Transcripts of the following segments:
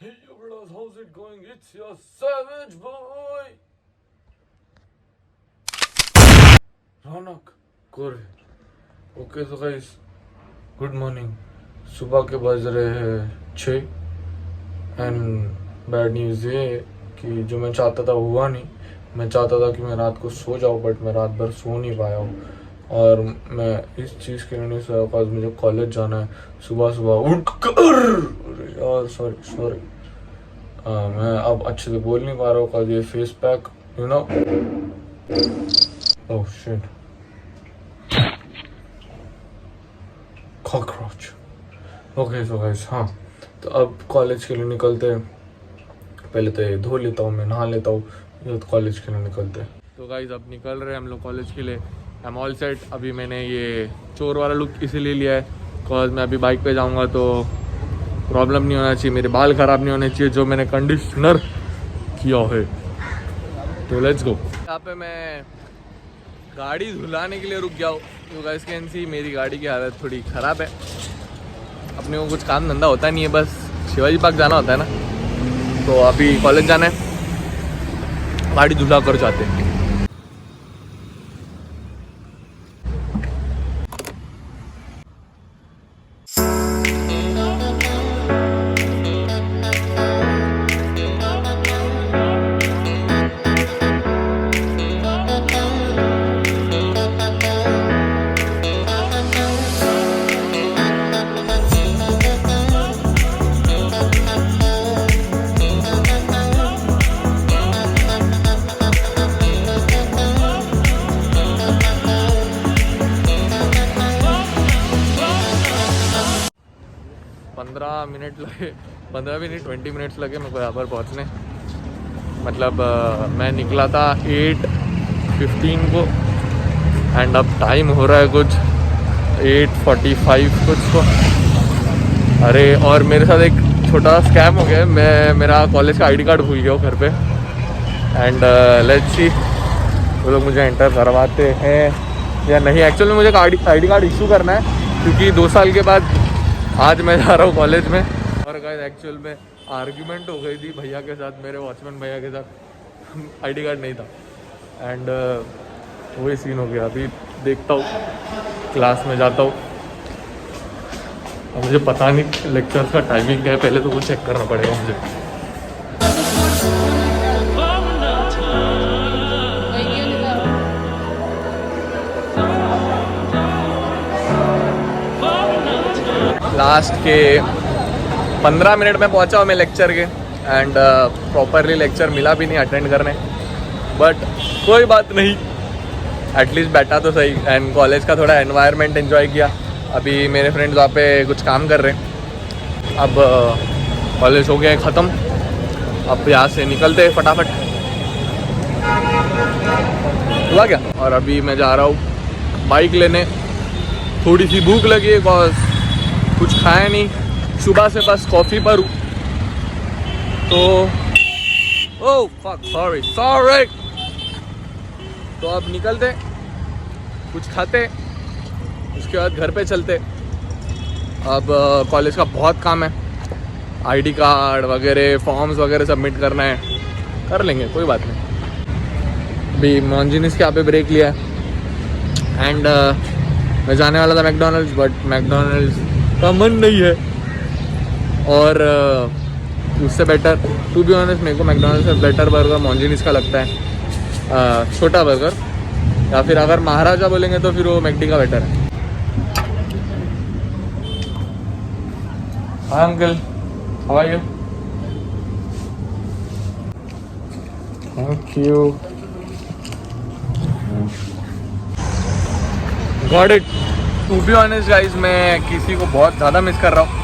Hey yo brothers, how's it going? It's your savage boy रौनक कोरे। Okay तो guys, good morning. सुबह के बज रहे हैं 6 एंड बैड न्यूज़ ये कि जो मैं चाहता था हुआ नहीं। मैं चाहता था कि मैं रात को सो जाऊँ, बट मैं रात भर सो नहीं पाया हूँ और मैं इस चीज़ के लिए नहीं सोया बिकॉज मुझे कॉलेज जाना है सुबह सुबह उठ कर। यार सॉरी मैं अब अच्छे से बोल नहीं पा रहा हूँ बिकॉज ये face pack you know. Oh shit, cockroach. Okay so guys, हाँ तो अब कॉलेज के लिए निकलते हैं। पहले तो ये धो लेता हूँ, मैं नहा लेता हूँ, ये कॉलेज के लिए निकलते हैं। तो गाइस अब निकल रहे हैं हम लोग कॉलेज के लिए। I am all set. अभी मैंने ये चोर वाला लुक इसीलिए लिया है बिकॉज मैं अभी बाइक पे जाऊँगा तो प्रॉब्लम नहीं होना चाहिए, मेरे बाल ख़राब नहीं होने चाहिए जो मैंने कंडीशनर किया है। तो लेट्स गो। यहाँ पे मैं गाड़ी धुलाने के लिए रुक गया हूँ। तो गाइस कैन सी मेरी गाड़ी की हालत थोड़ी ख़राब है। अपने को कुछ काम धंधा होता नहीं है, बस शिवाजी पार्क जाना होता है ना, तो अभी कॉलेज जाना है, गाड़ी धुला कर जाते हैं। मिनट लगे, 15 मिनट 20 मिनट्स लगे मेरे को यहाँ पर पहुँचने। मतलब मैं निकला था 8:15 को एंड अब टाइम हो रहा है कुछ 8:45 कुछ को। अरे और मेरे साथ एक छोटा स्कैम हो गया। मैं मेरा कॉलेज का आईडी कार्ड भूल गया हूँ घर पे एंड लेट्स सी वो लोग मुझे एंटर करवाते हैं या नहीं। एक्चुअली में मुझे आईडी कार्ड इशू करना है क्योंकि 2 साल के बाद आज मैं जा रहा हूँ कॉलेज में। और गाइस एक्चुअल में आर्ग्यूमेंट हो गई थी भैया के साथ, मेरे वॉचमैन भैया के साथ। आईडी कार्ड नहीं था एंड वही सीन हो गया। अभी देखता हूँ, क्लास में जाता हूँ। अब मुझे पता नहीं लेक्चर्स का टाइमिंग क्या है, पहले तो वो चेक करना पड़ेगा मुझे। लास्ट के 15 मिनट में पहुंचा हूँ मैं लेक्चर के एंड प्रॉपरली लेक्चर मिला भी नहीं अटेंड करने, बट कोई बात नहीं, एटलीस्ट बैठा तो सही एंड कॉलेज का थोड़ा एनवायरनमेंट एंजॉय किया। अभी मेरे फ्रेंड्स वहाँ पे कुछ काम कर रहे हैं। अब कॉलेज हो गया है ख़त्म, अब यहाँ से निकलते हैं फटाफट। हुआ क्या? और अभी मैं जा रहा हूँ बाइक लेने। थोड़ी सी भूख लगी है बिकॉज कुछ खाया नहीं, सुबह से बस कॉफ़ी पर हूँ। तो ओह फक, सॉरी। तो अब निकलते, कुछ खाते, उसके बाद घर पे चलते। अब कॉलेज का बहुत काम है, आईडी कार्ड वगैरह, फॉर्म्स वगैरह सबमिट करना है, कर लेंगे कोई बात नहीं। अभी मॉन्जिनिस के यहाँ पे ब्रेक लिया है एंड मैं जाने वाला था मैकडोनल्ड्स, बट मैकडोनल्ड्स का मन नहीं है। और उससे बेटर टू बी ऑनेस्ट मेरे को मैकडोनल्ड्स से बेटर बर्गर मॉन्जिनिस का लगता है, छोटा बर्गर। या फिर अगर महाराजा बोलेंगे तो फिर वो मैकडी का बेटर है। Hi uncle, how are you? Thank you. Got it. To be honest guys मैं किसी को बहुत ज़्यादा मिस कर रहा हूँ।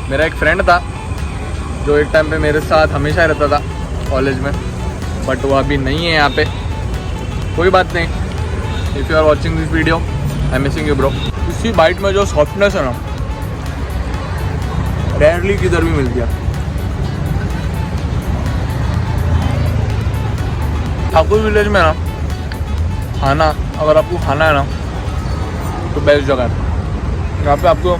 मेरा एक फ्रेंड था जो एक टाइम पे मेरे साथ हमेशा रहता था कॉलेज में, बट वो अभी नहीं है यहाँ पे। कोई बात नहीं, if you are watching this video I am missing you bro. इसी बाइट में जो सॉफ्टनेस है ना, रेयरली किधर भी मिलती है। ठाकुर विलेज में ना खाना, अगर आपको खाना है ना तो बेस्ट जगह है। यहाँ पे आपको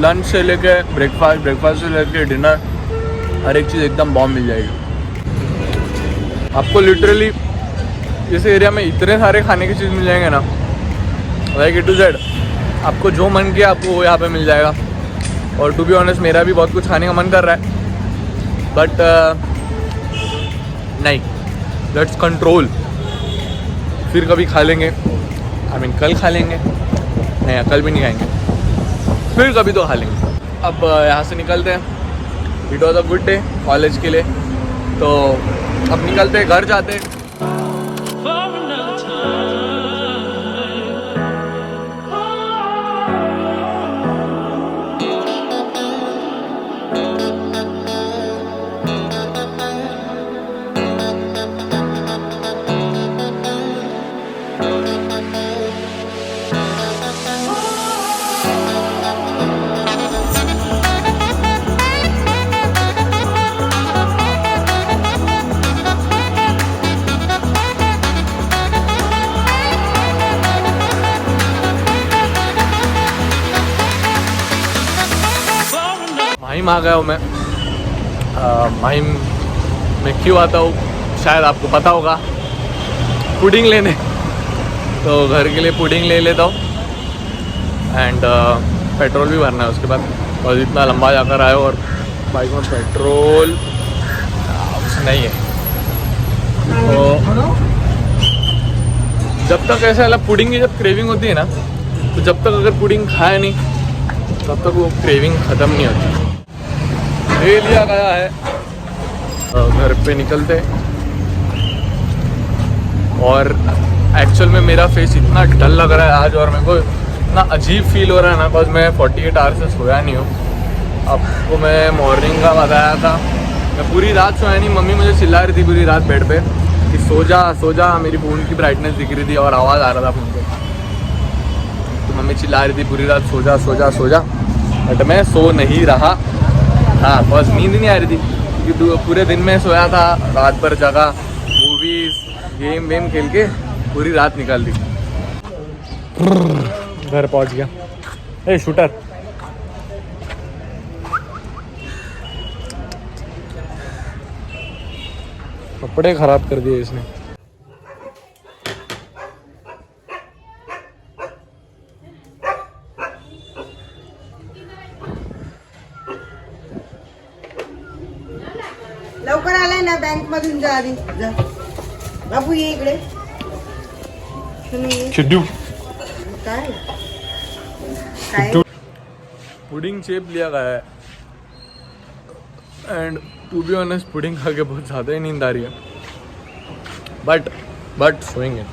लंच से लेके ब्रेकफास्ट से लेके डिनर हर एक चीज़ एकदम बॉम्ब मिल जाएगी आपको। लिटरली इस एरिया में इतने सारे खाने की चीज़ मिल जाएंगे ना, लाइक A to Z। आपको जो मन किया आपको वो यहाँ पे मिल जाएगा। और टू बी ऑनेस्ट मेरा भी बहुत कुछ खाने का मन कर रहा है, बट नहीं, लेट्स कंट्रोल। फिर कभी खा लेंगे, आई मीन कल खा लेंगे, नहीं कल भी नहीं खाएंगे, फिर कभी तो खा लेंगे। अब यहाँ से निकलते हैं। It was a good day college के लिए, तो अब निकलते हैं, घर जाते हैं। माहिम आ गया हूँ मैं। माहिम में क्यों आता हूँ शायद आपको पता होगा, पुडिंग लेने। तो घर के लिए पुडिंग ले लेता हूँ एंड पेट्रोल भी भरना है उसके बाद। और इतना लंबा जाकर आए और बाइक में पेट्रोल नहीं है, तो जब तक ऐसा वाला पुडिंग की जब क्रेविंग होती है ना, तो जब तक अगर पुडिंग खाए नहीं तब तक वो क्रेविंग ख़त्म नहीं होती। ले लिया गया है, घर पे निकलते। और एक्चुअल में मेरा फेस इतना डल लग रहा है आज, और मेरे को इतना अजीब फील हो रहा है ना, बिकॉज मैं 48 आवर्स से सोया नहीं हूँ। आपको मैं मॉर्निंग का बताया था, मैं पूरी रात सोया नहीं। मम्मी मुझे चिल्ला रही थी पूरी रात बेड पे कि सो जा सो जा। मेरी फ़ोन की ब्राइटनेस दिख रही थी और आवाज़ आ रहा था फ़ोन पे, तो मम्मी चिल्ला रही थी पूरी रात सो जा सो जा सो जा, बट मैं सो नहीं रहा। हाँ, बस नींद नहीं आ रही थी क्योंकि पूरे दिन में सोया था, रात भर जगह, मूवीज़ गेम वेम खेल के पूरी रात निकाल दी। घर पहुंच गया। ए शूटर, कपड़े खराब कर दिए इसने। लवकर आलाय ना, बँक मधून जा आधी जा. बाबू ये इकडे. तुम्ही चिड्डू काय काय पुडिंग शेप लिया गया है and to be honest pudding खा के बहुत ज़्यादा ही नींद आ रही है, बट सोएंगे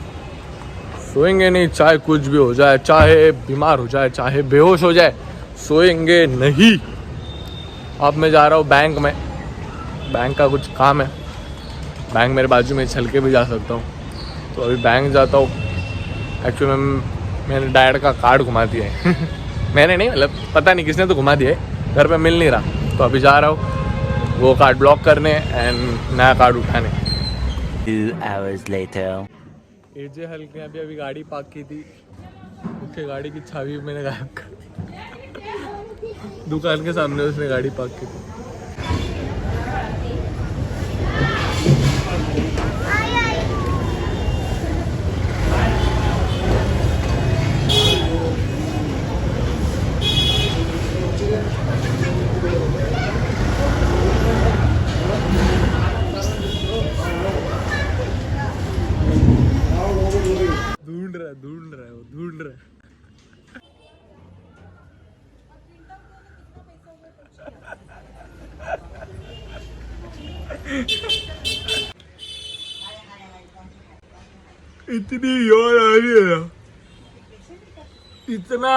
नहीं, चाहे कुछ भी हो जाए, चाहे बीमार हो जाए, चाहे बेहोश हो जाए, सोएंगे नहीं। अब मैं जा रहा हूँ बैंक में, बैंक का कुछ काम है। बैंक मेरे बाजू में, चल के भी जा सकता हूँ, तो अभी बैंक जाता हूँ। एक्चुअली मैंने डैड का कार्ड घुमा दिया है मैंने नहीं, मतलब पता नहीं किसने तो घुमा दिया है, घर पे मिल नहीं रहा, तो अभी जा रहा हूँ वो कार्ड ब्लॉक करने एंड नया कार्ड उठाने। 2 hours later. एजे हल्के अभी गाड़ी पार्क की थी, उसके गाड़ी की चाबी मैंने गायब कर दुकान के सामने उसने गाड़ी पार्क की थी। ढूंढ रहा है इतनी यार आ रही है ना, इतना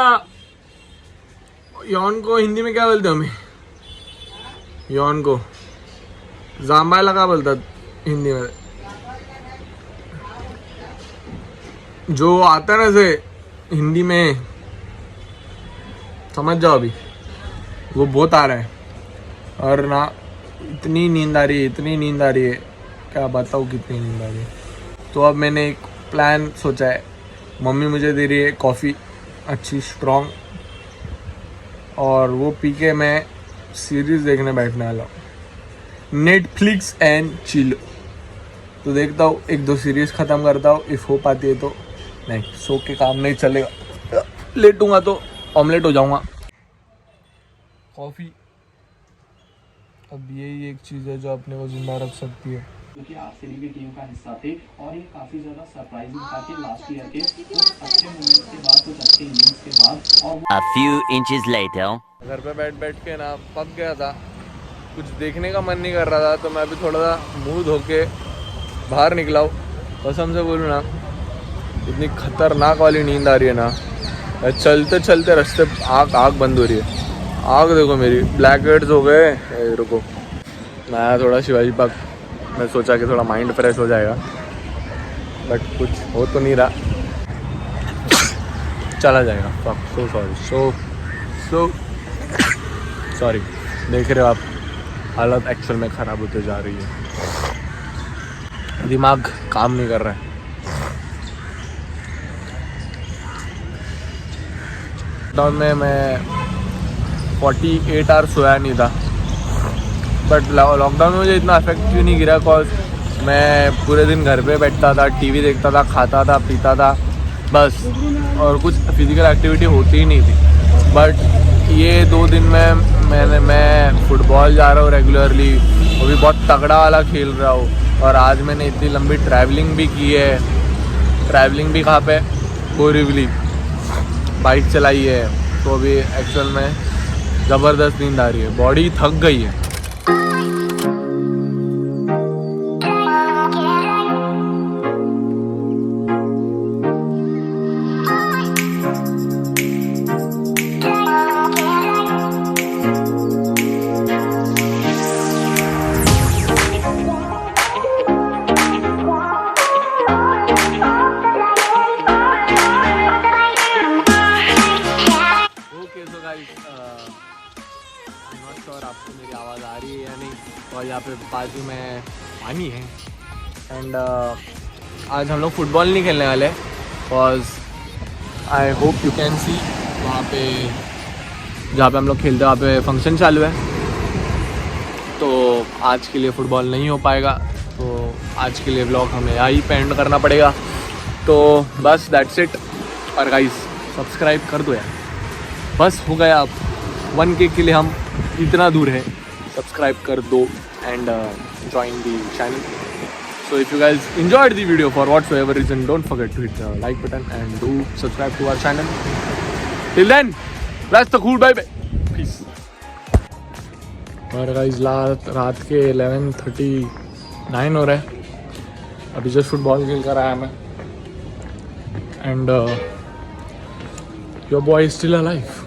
यौन को हिंदी में क्या बोलते हैं हमें? यौन को जाम्बाला का बोलता हिंदी में? जो आता है ना से हिंदी में, समझ जाओ अभी, वो बहुत आ रहा है। और ना इतनी नींद आ रही है, इतनी नींद आ रही है, क्या बताऊँ कितनी नींद आ रही है। तो अब मैंने एक प्लान सोचा है। मम्मी मुझे दे रही है कॉफ़ी अच्छी स्ट्रॉन्ग, और वो पी के मैं सीरीज़ देखने बैठने वाला हूँ। Netflix and chill. तो देखता हूँ 1-2 सीरीज ख़त्म करता हूँ, इफ़ हो पाती है तो। नहीं, सो के काम नहीं चलेगा, लेटूंगा तो ऑमलेट हो जाऊंगा। कॉफ़ी, अब यही एक चीज़ है जो अपने को जिंदा रख सकती है। क्योंकि आरसीबी की टीम का हिस्सा थे और ये काफ़ी ज़्यादा सरप्राइजिंग था कि लास्ट ईयर के कुछ अच्छे मोमेंट्स के बाद, कुछ अच्छे इनिंग्स के बाद और A few inches later. घर पे बैठ के ना पक गया था, कुछ देखने का मन नहीं कर रहा था, तो मैं अभी थोड़ा सा मुंह धो के बाहर निकला हूँ। कसम से बोलूँ ना, इतनी खतरनाक वाली नींद आ रही है ना, चलते चलते रास्ते आँख बंद हो रही है। आँख देखो मेरी, ब्लैक हेड्स हो गए। रुको, मैं थोड़ा शिवाजी पार्क, मैं सोचा कि थोड़ा माइंड फ्रेश हो जाएगा, बट कुछ हो तो नहीं रहा, चला जाएगा। So sorry, so sorry. देख रहे हो आप, हालत एक्चुअल में ख़राब होते जा रही है, दिमाग काम नहीं कर रहा है। लॉकडाउन में मैं 48 आवर्स सोया नहीं था, बट लॉकडाउन में मुझे इतना इफेक्ट क्यों नहीं गिरा, कॉज मैं पूरे दिन घर पे बैठता था, टीवी देखता था, खाता था, पीता था बस, और कुछ फिजिकल एक्टिविटी होती ही नहीं थी। बट ये 2 दिन में मैं फुटबॉल जा रहा हूँ रेगुलरली, वो भी बहुत तगड़ा वाला खेल रहा हूँ। और आज मैंने इतनी लंबी ट्रैवलिंग भी की है। ट्रैवलिंग भी कहाँ पे, बोरीवली, बाइक चलाई है, तो अभी एक्चुअल में ज़बरदस्त नींद आ रही है, बॉडी थक गई है। आपको मेरी आवाज़ आ रही है या नहीं, और यहाँ पे बाजू में पानी है। एंड आज हम लोग फुटबॉल नहीं खेलने वाले, because I hope you can see, वहाँ पे जहाँ पे हम लोग खेलते हैं वहाँ पे फंक्शन चालू है, तो आज के लिए फ़ुटबॉल नहीं हो पाएगा। तो आज के लिए व्लॉग हमें यहाँ ही पेंड करना पड़ेगा। तो बस दैट्स इट। और गाइस, सब्सक्राइब कर दो यार, बस हो गया। अब 1K के लिए हम इतना दूर है, सब्सक्राइब कर दो and join the channel. So if you guys enjoyed the video for whatsoever reason, don't forget to hit the like button and do subscribe to our channel. Till then, bless the cool, bye bye, peace. और guys रात के 11:39 हो रहे हैं, अभी just football खेल कर आया मैं, and your boy is still alive.